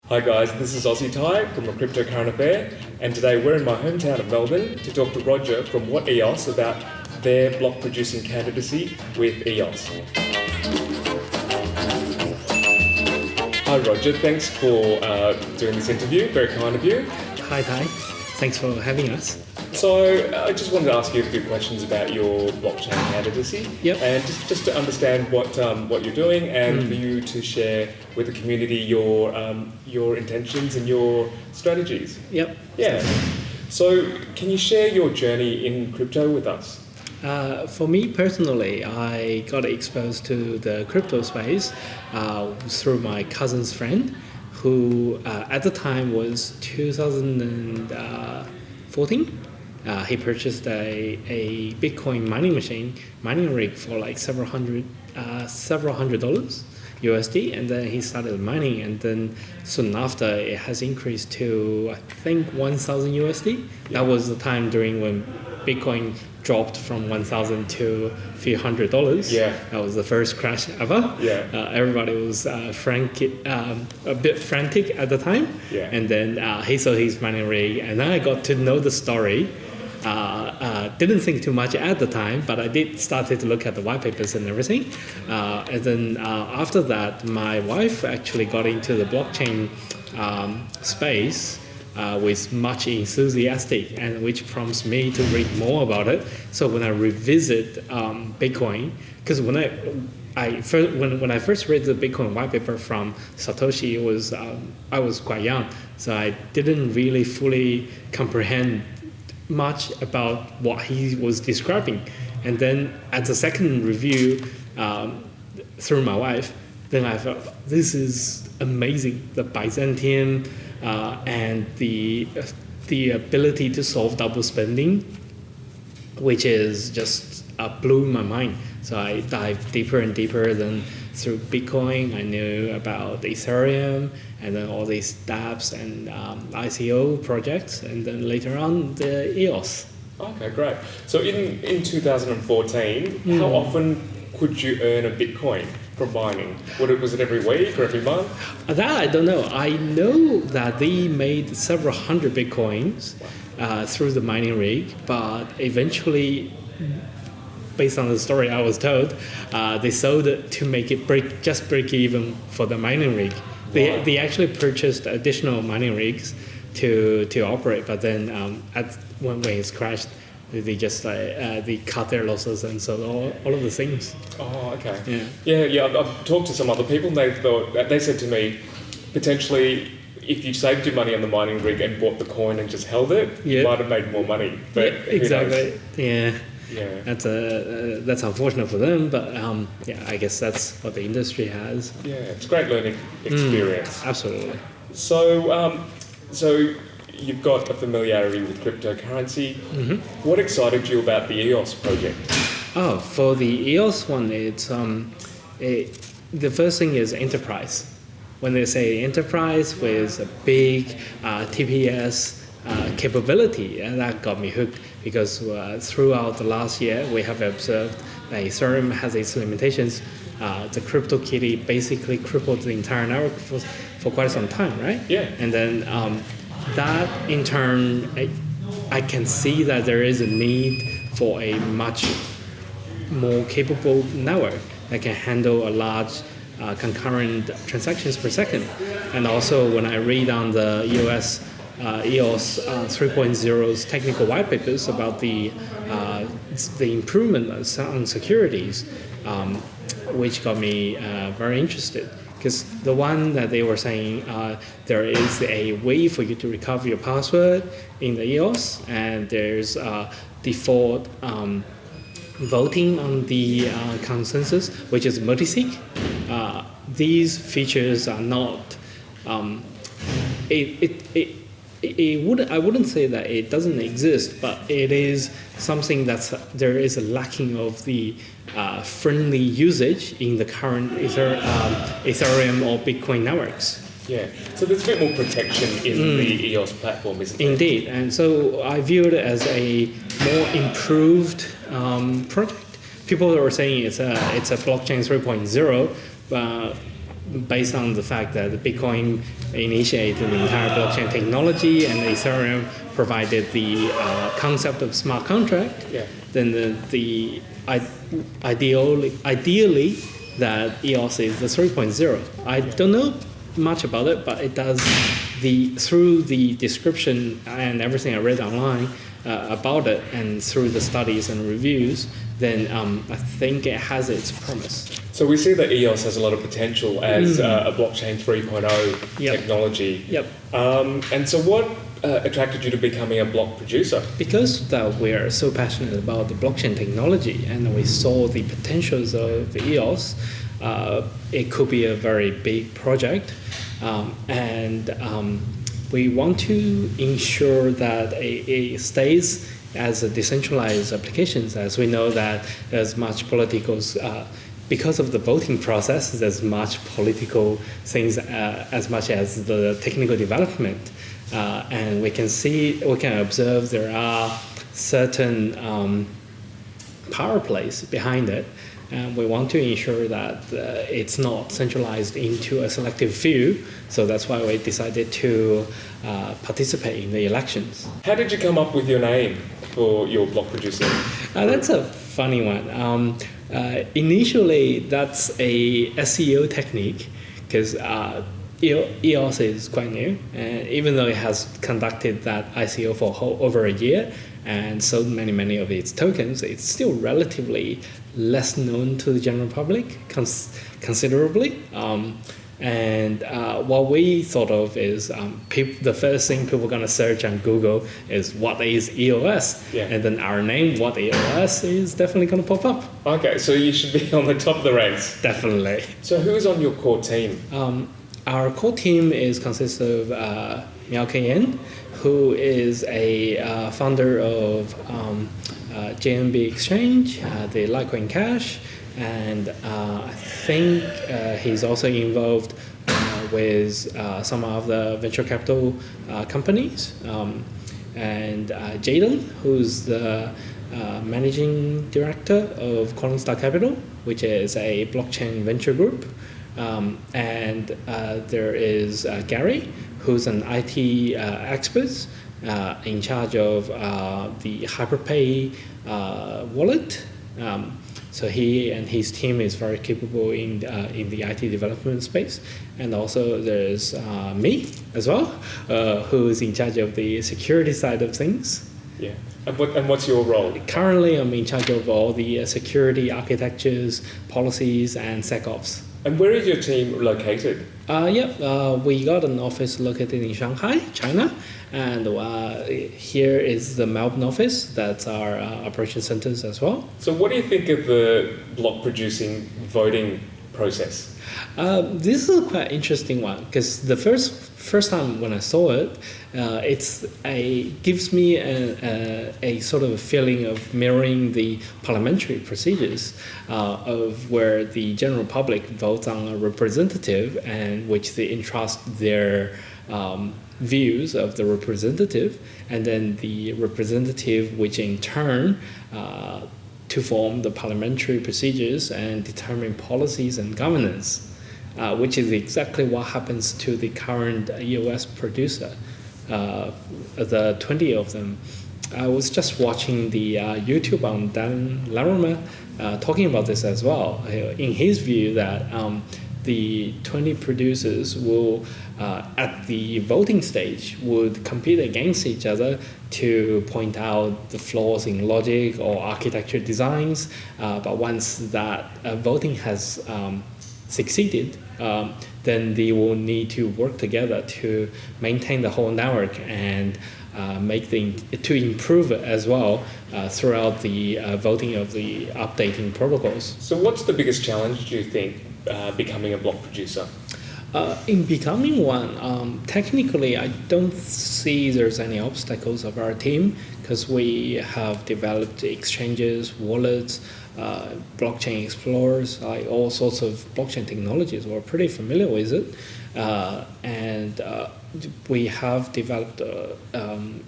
Hi guys, this is aussietai from a Crypto Current Affair, and today we're in my hometown of Melbourne to talk to Roger from WhatEOS about their block producing candidacy with EOS. Hi Roger, thanks for doing this interview, very kind of you. Hi Ty, thanks for having us. So I just wanted to ask you a few questions about your blockchain candidacy, Yep. and just to understand what you're doing, and for you to share with the community your intentions and your strategies. Yep. Yeah. So can you share your journey in crypto with us? For me personally, I got exposed to the crypto space through my cousin's friend, who at the time was 2014. He purchased a Bitcoin mining rig for like several hundred dollars USD, and then he started mining, and then soon after it has increased to I think 1,000 USD. That was the time during when Bitcoin dropped from 1,000 to a few $100. Yeah. That was the first crash ever. Yeah. Everybody was a bit frantic at the time. Yeah. And then he saw his mining rig, and then I got to know the story. Didn't think too much at the time, but I did started to look at the white papers and everything. And then after that, my wife actually got into the blockchain space with much enthusiastic, and which prompts me to read more about it. So when I revisit Bitcoin, because when I first read the Bitcoin white paper from Satoshi, I was quite young, so I didn't really fully comprehend much about what he was describing. And then at the second review through my wife, then I thought, this is amazing. The Byzantium and the ability to solve double spending, which is just blew my mind. So I dived deeper and deeper. Then through Bitcoin, I knew about Ethereum, and then all these dApps and ICO projects, and then later on the EOS. Okay, great. So in 2014, how often could you earn a Bitcoin from mining? Was it every week or every month? That I don't know. I know that they made several hundred Bitcoins through the mining rig, but eventually, based on the story I was told, they sold it to make it break even for the mining rig. They actually purchased additional mining rigs to operate, but then when it's crashed, they just they cut their losses and sold all of the things. Oh, okay. Yeah. I've talked to some other people, and they said to me, potentially, if you saved your money on the mining rig and bought the coin and just held it, you might have made more money. But exactly. Yeah. Yeah. That's unfortunate for them, but I guess that's what the industry has. Yeah, it's a great learning experience. Absolutely. So, so you've got a familiarity with cryptocurrency. Mm-hmm. What excited you about the EOS project? Oh, for the EOS one, it's the first thing is enterprise. When they say enterprise with a big TPS capability, and that got me hooked, because throughout the last year we have observed that Ethereum has its limitations. The CryptoKitty basically crippled the entire network for quite some time, right? Yeah. And then that in turn, I can see that there is a need for a much more capable network that can handle a large concurrent transactions per second. And also when I read on the US EOS 3.0's technical white papers about the improvement on securities, which got me very interested. Because the one that they were saying, there is a way for you to recover your password in the EOS, and there's default voting on the consensus, which is multi-sig. These features are not. I wouldn't say that it doesn't exist, but it is something there is a lacking of the friendly usage in the current Ethereum or Bitcoin networks. Yeah, so there's a bit more protection in the EOS platform, isn't there? Indeed, and so I view it as a more improved project. People are saying it's a blockchain 3.0, but based on the fact that Bitcoin initiated the entire blockchain technology and Ethereum provided the concept of smart contract, then ideally that EOS is the 3.0. I don't know much about it, but it does through the description and everything I read online about it, and through the studies and reviews, then I think it has its promise. So we see that EOS has a lot of potential as a blockchain 3.0 technology. Yep. And so what attracted you to becoming a block producer? Because we're so passionate about the blockchain technology and we saw the potentials of EOS, it could be a very big project. We want to ensure that it stays as a decentralized applications, as we know that there's much political, because of the voting process, there's much political things as much as the technical development. And we can observe there are certain power plays behind it. And we want to ensure that it's not centralized into a selective few. So that's why we decided to participate in the elections. How did you come up with your name for your block producing? That's a funny one. Initially, that's a SEO technique because EOS is quite new. And even though it has conducted that ICO for over a year and sold many of its tokens, it's still relatively less known to the general public considerably. What we thought of is the first thing people are going to search on Google is what is EOS, and then our name, WhatEOS, is definitely going to pop up. Okay, so you should be on the top of the ranks. Definitely. So who is on your core team? Our core team consists of Miao Yen, who is a founder of JNB Exchange, the Litecoin Cash, and I think he's also involved with some of the venture capital companies. And Jaden, who's the managing director of Coinstar Capital, which is a blockchain venture group. And there is Gary, who's an IT expert in charge of the Hyperpay wallet. So he and his team is very capable in the IT development space. And also there's me as well, who is in charge of the security side of things. Yeah. And what's your role? Currently, I'm in charge of all the security architectures, policies, and SecOps. And where is your team located? We got an office located in Shanghai, China, and here is the Melbourne office. That's our operation centers as well. So what do you think of the block producing voting process? This is a quite interesting one because the first time when I saw it, gives me a sort of a feeling of mirroring the parliamentary procedures of where the general public votes on a representative and which they entrust their views of the representative, and then the representative which in turn to form the parliamentary procedures and determine policies and governance, which is exactly what happens to the current EOS producer, the 20 of them. I was just watching the YouTube on Dan Larimer talking about this as well. In his view that the 20 producers will, at the voting stage, would compete against each other to point out the flaws in logic or architecture designs. But once that voting has succeeded, then they will need to work together to maintain the whole network and to improve it as well throughout the voting of the updating protocols. So what's the biggest challenge, do you think, becoming a block producer? In becoming one, technically, I don't see there's any obstacles of our team because we have developed exchanges, wallets, blockchain explorers, all sorts of blockchain technologies. We're pretty familiar with it. and we have developed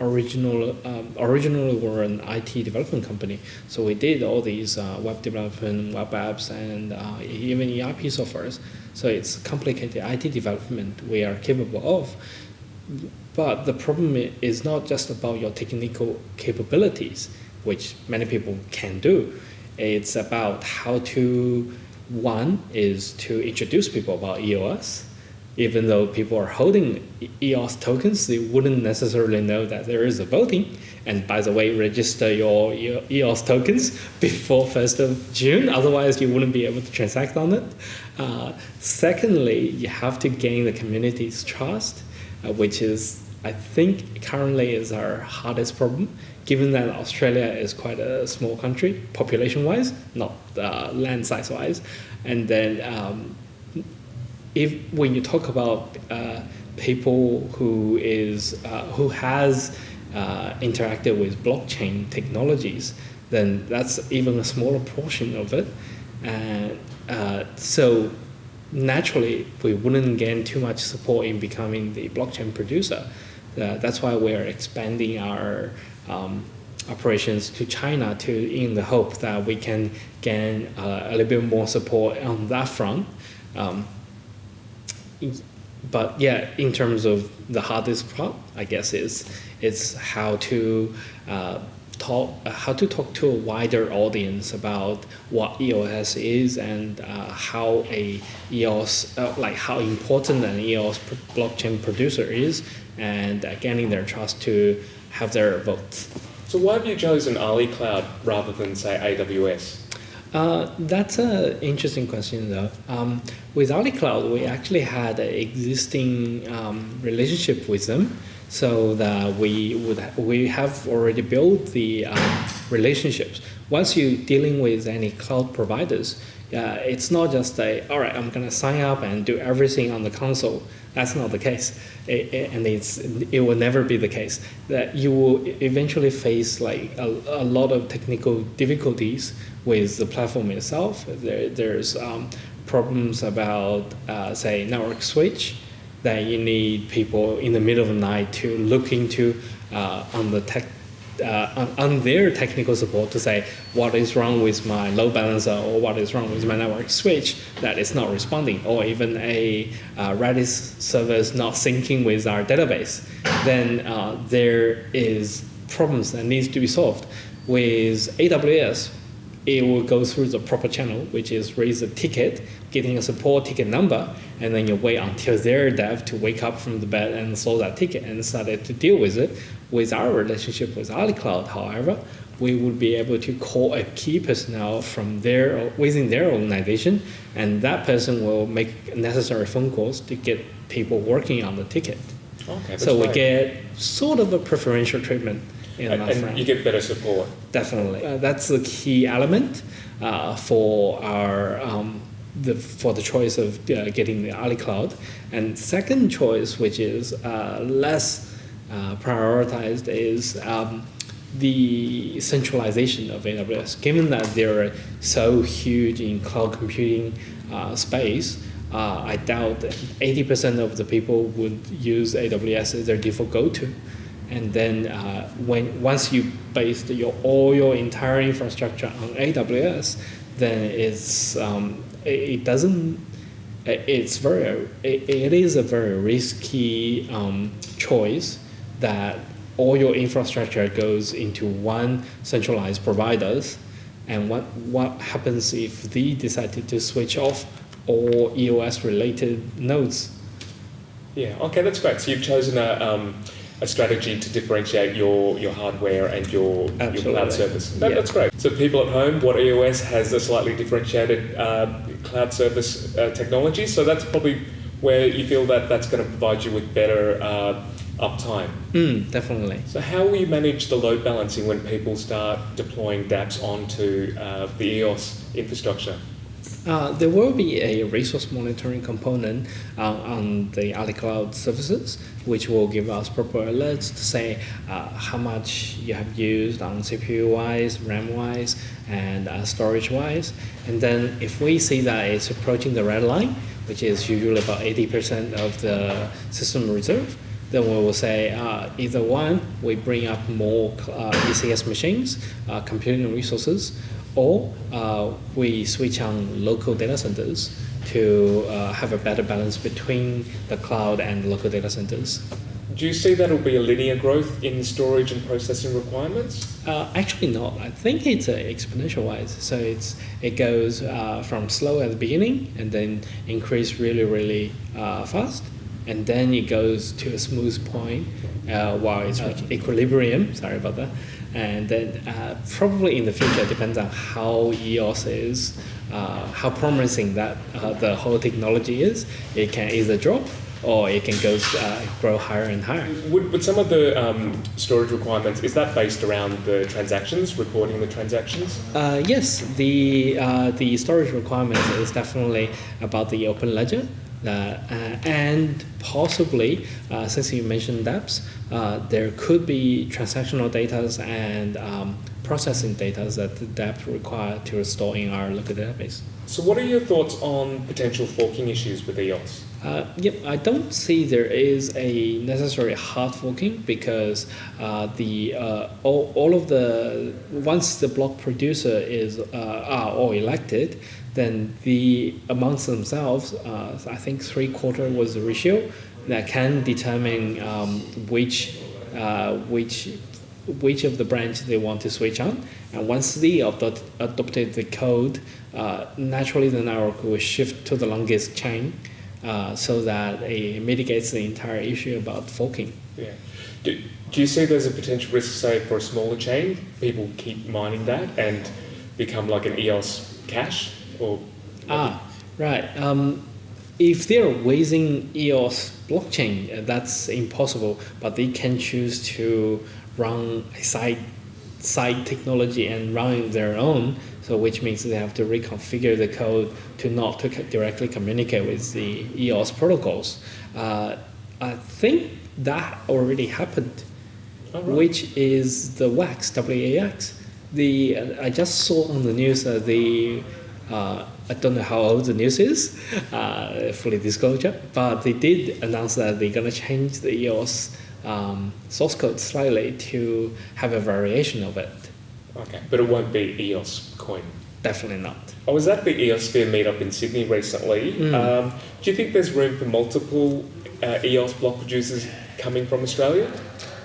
originally we're an IT development company, so we did all these web development, web apps, and even ERP softwares. So it's complicated IT development we are capable of. But the problem is not just about your technical capabilities, which many people can do. It's about how to, one is to introduce people about EOS. Even though people are holding EOS tokens, they wouldn't necessarily know that there is a voting. And by the way, register your EOS tokens before 1st of June, otherwise you wouldn't be able to transact on it. Secondly, you have to gain the community's trust, which is, I think, currently is our hardest problem, given that Australia is quite a small country, population-wise, not land size-wise. And then when you talk about people who has interacted with blockchain technologies, then that's even a smaller portion of it. And so naturally, we wouldn't gain too much support in becoming the blockchain producer. That's why we're expanding our operations to China in the hope that we can gain a little bit more support on that front. But yeah, in terms of the hardest part, I guess it's how to talk to a wider audience about what EOS is and how a EOS, how important an EOS blockchain producer is, and gaining their trust to have their votes. So why have you chosen Ali Cloud rather than, say, AWS? That's an interesting question, though. With Ali Cloud, we actually had an existing relationship with them, so that we have already built the relationships. Once you're dealing with any cloud providers, it's not just all right, I'm going to sign up and do everything on the console. That's not the case, and it will never be the case. That you will eventually face like a lot of technical difficulties with the platform itself. There's problems about say network switch that you need people in the middle of the night to look into on their technical support to say what is wrong with my load balancer or what is wrong with my network switch that is not responding, or even a Redis service not syncing with our database. Then there is problems that needs to be solved. With AWS, it will go through the proper channel, which is raise a ticket, getting a support ticket number, and then you wait until their dev to wake up from the bed and solve that ticket and started to deal with it. With our relationship with Ali Cloud, however, we would be able to call a key personnel from within their organization, and that person will make necessary phone calls to get people working on the ticket. Okay, so we get sort of a preferential treatment. And you get better support. Definitely, that's the key element for our for the choice of getting the Ali Cloud. And second choice, which is less prioritized, is the centralization of AWS. Given that they're so huge in cloud computing space, I doubt that 80% of the people would use AWS as their default go-to. And then once you base all your entire infrastructure on AWS, then it is a very risky choice that all your infrastructure goes into one centralized providers. And what happens if they decided to switch off all EOS related nodes? Yeah, okay, that's great. So you've chosen a strategy to differentiate your hardware and your cloud service. That's great. So people at home, WhatEOS has a slightly differentiated cloud service technology. So that's probably where you feel that that's going to provide you with better uptime. Definitely. So how will you manage the load balancing when people start deploying dApps onto the EOS infrastructure? There will be a resource monitoring component on the Ali Cloud services, which will give us proper alerts to say how much you have used on CPU-wise, RAM-wise, and storage-wise. And then if we see that it's approaching the red line, which is usually about 80% of the system reserve, then we will say either one, we bring up more ECS machines, computing resources, or we switch on local data centers to have a better balance between the cloud and local data centers. Do you see that will be a linear growth in storage and processing requirements? Actually not. I think it's exponential wise. So it goes from slow at the beginning and then increase really fast. And then it goes to a smooth point while it's reaching equilibrium. Sorry about that. And then probably in the future, it depends on how EOS is, how promising that the whole technology is. It can either drop or it can grow higher and higher. Would some of the storage requirements, is that based around the transactions, recording the transactions? Yes, the storage requirement is definitely about the open ledger. And possibly, since you mentioned dApps, there could be transactional data and processing data that the dApps require to store in our local database. So what are your thoughts on potential forking issues with EOS? I don't see there is a necessary hard forking because all of the once the block producer are all elected, then the amongst themselves, I think 3/4 was the ratio that can determine which of the branch they want to switch on. And once they adopted the code, naturally the network will shift to the longest chain so that it mitigates the entire issue about forking. Yeah. Do you see there's a potential risk, say, for a smaller chain, people keep mining that and become like an EOS cache? Or right. If they're using EOS blockchain, that's impossible, but they can choose to run a side technology and run their own, so which means they have to reconfigure the code to not directly communicate with the EOS protocols. I think that already happened, which is the WAX, W-A-X. I just saw on the news I don't know how old the news is, fully disclosure, but they did announce that they're going to change the EOS source code slightly to have a variation of it. Okay, but it won't be EOS coin? Definitely not. I was at the EOSphere meetup in Sydney recently. Do you think there's room for multiple EOS block producers coming from Australia?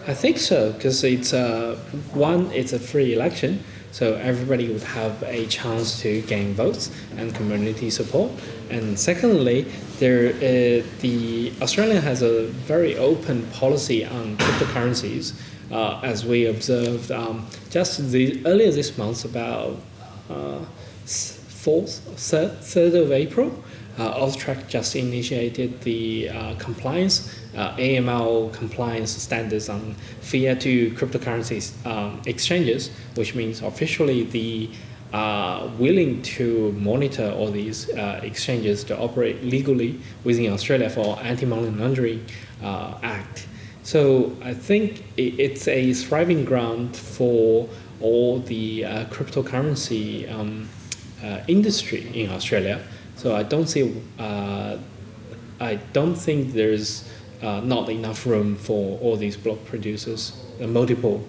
I think so, because it's it's a free election, so everybody would have a chance to gain votes and community support. And secondly, the Australia has a very open policy on cryptocurrencies, as we observed earlier this month, about 3rd of April. Austrac just initiated the compliance, AML compliance standards on fiat to cryptocurrencies exchanges, which means officially they are willing to monitor all these exchanges to operate legally within Australia for Anti-Money Laundering Act. So I think it's a thriving ground for all the cryptocurrency industry in Australia. So I don't think there's not enough room for all these block producers, multiple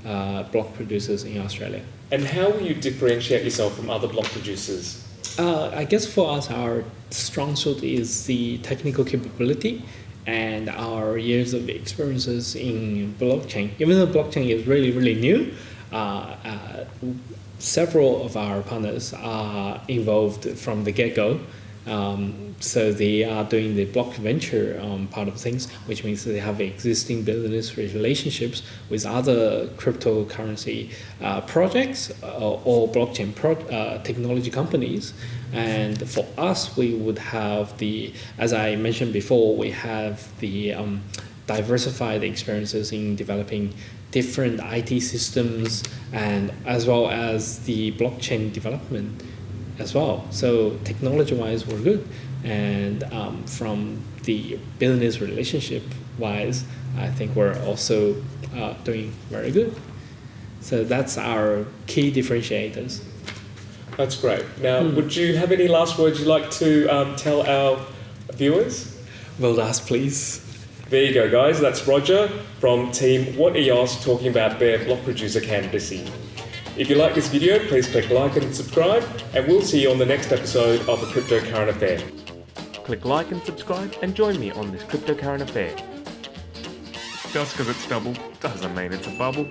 block producers in Australia. And how will you differentiate yourself from other block producers? I guess for us, our strong suit is the technical capability and our years of experiences in blockchain. Even though blockchain is really new, several of our partners are involved from the get-go. So they are doing the block venture part of things, which means they have existing business relationships with other cryptocurrency projects or blockchain technology companies. And for us, we would have as I mentioned before, we have the diversified experiences in developing different IT systems and as well as the blockchain development as well. So technology-wise, we're good. And from the business relationship-wise, I think we're also doing very good. So that's our key differentiators. That's great. Now, would you have any last words you'd like to tell our viewers? Vote us, please. There you go, guys. That's Roger from team WhatEOS talking about their block producer candidacy. If you like this video, please click like and subscribe, and we'll see you on the next episode of the Crypto Current Affair. Click like and subscribe and join me on this Crypto Current Affair. Just because it's double doesn't mean it's a bubble.